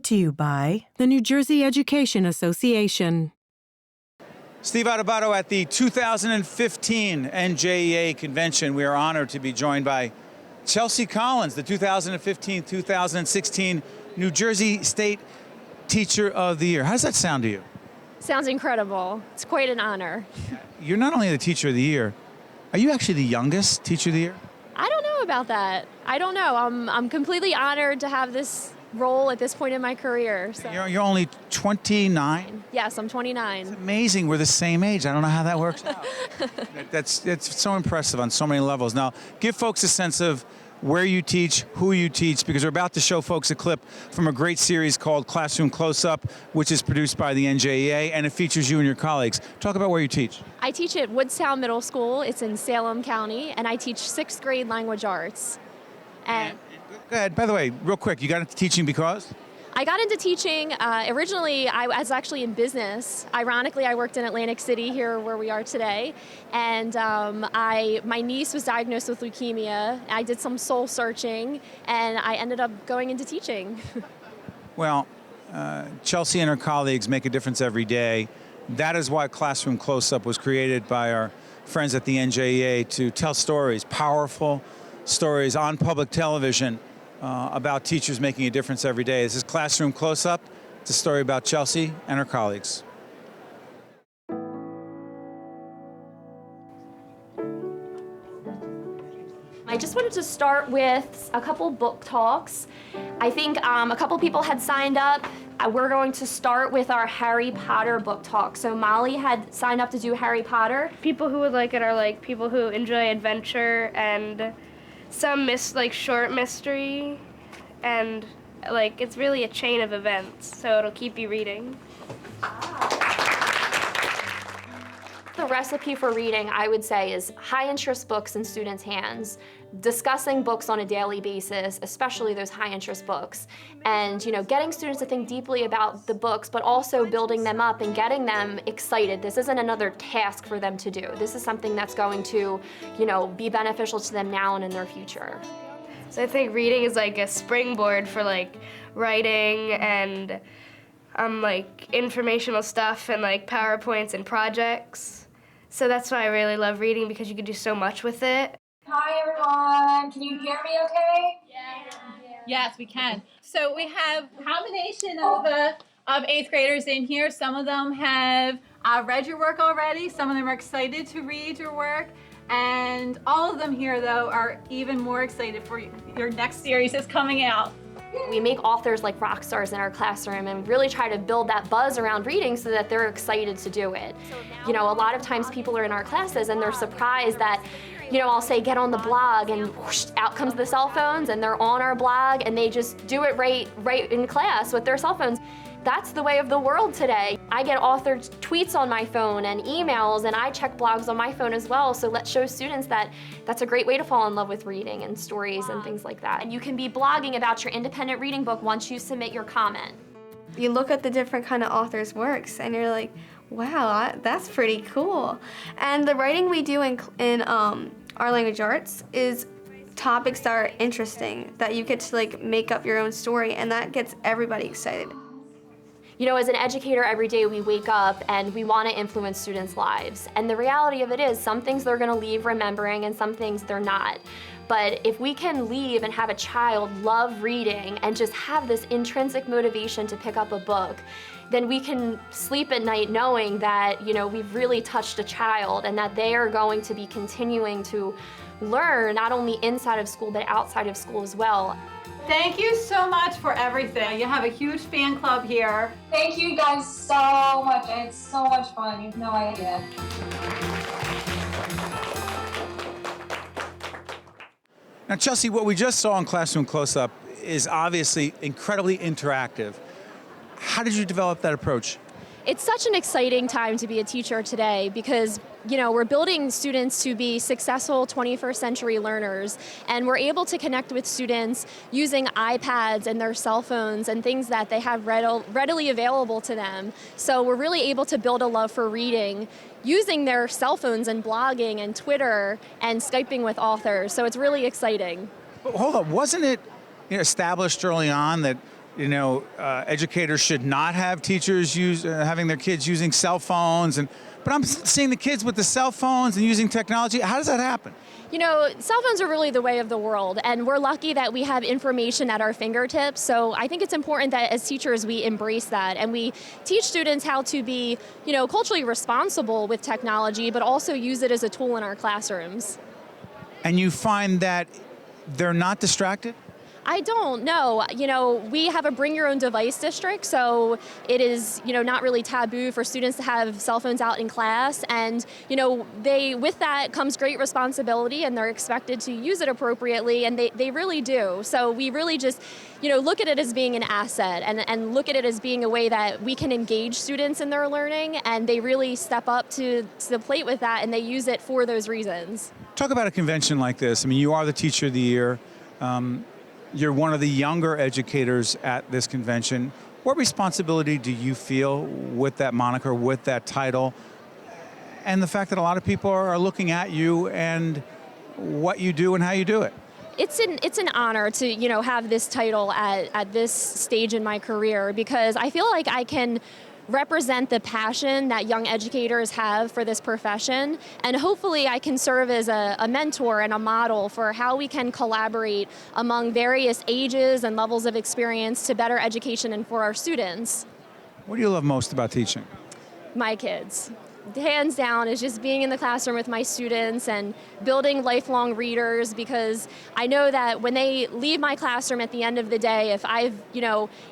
to you by the New Jersey Education Association. Steve Adubato at the 2015 NJEA Convention. We are honored to be joined by Chelsea Collins, the 2015-2016 New Jersey State Teacher of the Year. How does that sound to you? Sounds incredible. It's quite an honor. You're not only the Teacher of the Year, are you actually the youngest Teacher of the Year? I don't know about that. I don't know. I'm completely honored to have this role at this point in my career. So. You're only 29? Yes, I'm 29. It's amazing. We're the same age. I don't know how that works out. It's so impressive on so many levels. Now, give folks a sense of where you teach, who you teach, because we're about to show folks a clip from a great series called Classroom Close-Up, which is produced by the NJEA, and it features you and your colleagues. Talk about where you teach. I teach at Woodstown Middle School. It's in Salem County, and I teach 6th grade language arts. And go ahead. By the way, real quick, you got into teaching because? I got into teaching, originally I was actually in business. Ironically, I worked in Atlantic City here where we are today. And my niece was diagnosed with leukemia. I did some soul searching and I ended up going into teaching. Well, Chelsea and her colleagues make a difference every day. That is why Classroom Close-Up was created by our friends at the NJEA to tell stories, powerful stories on public television, about teachers making a difference every day. This is Classroom Close-Up. It's a story about Chelsea and her colleagues. I just wanted to start with a couple book talks. I think a couple people had signed up. We're going to start with our Harry Potter book talk. So Molly had signed up to do Harry Potter. People who would like it are like people who enjoy adventure and some short mystery, and it's really a chain of events, so it'll keep you reading. The recipe for reading, I would say, is high interest books in students' hands, discussing books on a daily basis, especially those high interest books, and getting students to think deeply about the books, but also building them up and getting them excited. This isn't another task for them to do. This is something that's going to, be beneficial to them now and in their future. So I think reading is like a springboard for writing and informational stuff and PowerPoints and projects. So that's why I really love reading, because you can do so much with it. Hi everyone, can you hear me okay? Yeah. Yes, we can. So we have a combination of 8th graders in here. Some of them have read your work already. Some of them are excited to read your work. And all of them here, though, are even more excited for your next series that's coming out. We make authors like rock stars in our classroom and really try to build that buzz around reading so that they're excited to do it. A lot of times people are in our classes and they're surprised that, I'll say get on the blog and whoosh, out comes the cell phones and they're on our blog and they just do it right in class with their cell phones. That's the way of the world today. I get authored tweets on my phone and emails, and I check blogs on my phone as well, so let's show students that that's a great way to fall in love with reading and stories and things like that. And you can be blogging about your independent reading book once you submit your comment. You look at the different kind of authors' works and you're like, wow, that's pretty cool. And the writing we do in our language arts is topics that are interesting, that you get to make up your own story, and that gets everybody excited. As an educator, every day we wake up and we want to influence students' lives. And the reality of it is some things they're going to leave remembering and some things they're not. But if we can leave and have a child love reading and just have this intrinsic motivation to pick up a book, then we can sleep at night knowing that, we've really touched a child and that they are going to be continuing to learn not only inside of school but outside of school as well. Thank you so much for everything. You have a huge fan club here. Thank you guys so much. It's so much fun. You have no idea. Now, Chelsea, what we just saw in Classroom Close-Up is obviously incredibly interactive. How did you develop that approach? It's such an exciting time to be a teacher today because, we're building students to be successful 21st century learners, and we're able to connect with students using iPads and their cell phones and things that they have readily available to them. So we're really able to build a love for reading using their cell phones and blogging and Twitter and Skyping with authors. So it's really exciting. But hold on, wasn't it established early on that educators should not have teachers having their kids using cell phones, but I'm seeing the kids with the cell phones and using technology. How does that happen? Cell phones are really the way of the world, and we're lucky that we have information at our fingertips. So I think it's important that as teachers we embrace that and we teach students how to be, culturally responsible with technology, but also use it as a tool in our classrooms. And you find that they're not distracted? I don't know. We have a bring your own device district, so it is, not really taboo for students to have cell phones out in class. And, with that comes great responsibility, and they're expected to use it appropriately, and they really do. So we really just, look at it as being an asset and look at it as being a way that we can engage students in their learning, and they really step up to the plate with that, and they use it for those reasons. Talk about a convention like this. I mean, you are the Teacher of the Year. You're one of the younger educators at this convention. What responsibility do you feel with that moniker, with that title, and the fact that a lot of people are looking at you and what you do and how you do it? It's an honor to have this title at this stage in my career, because I feel like I can represent the passion that young educators have for this profession, and hopefully I can serve as a mentor and a model for how we can collaborate among various ages and levels of experience to better education and for our students. What do you love most about teaching? My kids. Hands down is just being in the classroom with my students and building lifelong readers, because I know that when they leave my classroom at the end of the day, if I've,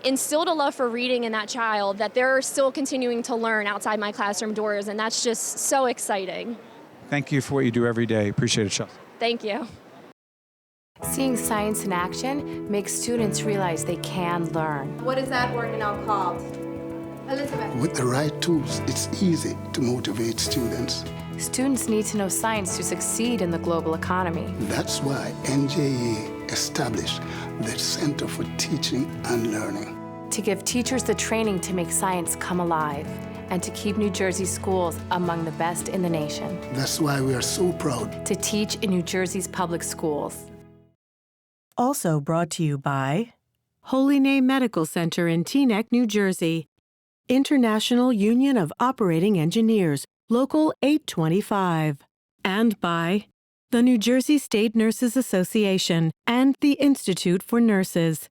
instilled a love for reading in that child, that they're still continuing to learn outside my classroom doors, and that's just so exciting. Thank you for what you do every day. Appreciate it, Chelsea. Thank you. Seeing science in action makes students realize they can learn. What is that word now called? Elizabeth. With the right tools, it's easy to motivate students. Students need to know science to succeed in the global economy. That's why NJEA established the Center for Teaching and Learning. To give teachers the training to make science come alive, and to keep New Jersey schools among the best in the nation. That's why we are so proud to teach in New Jersey's public schools. Also brought to you by Holy Name Medical Center in Teaneck, New Jersey. International Union of Operating Engineers, Local 825. And by the New Jersey State Nurses Association and the Institute for Nurses.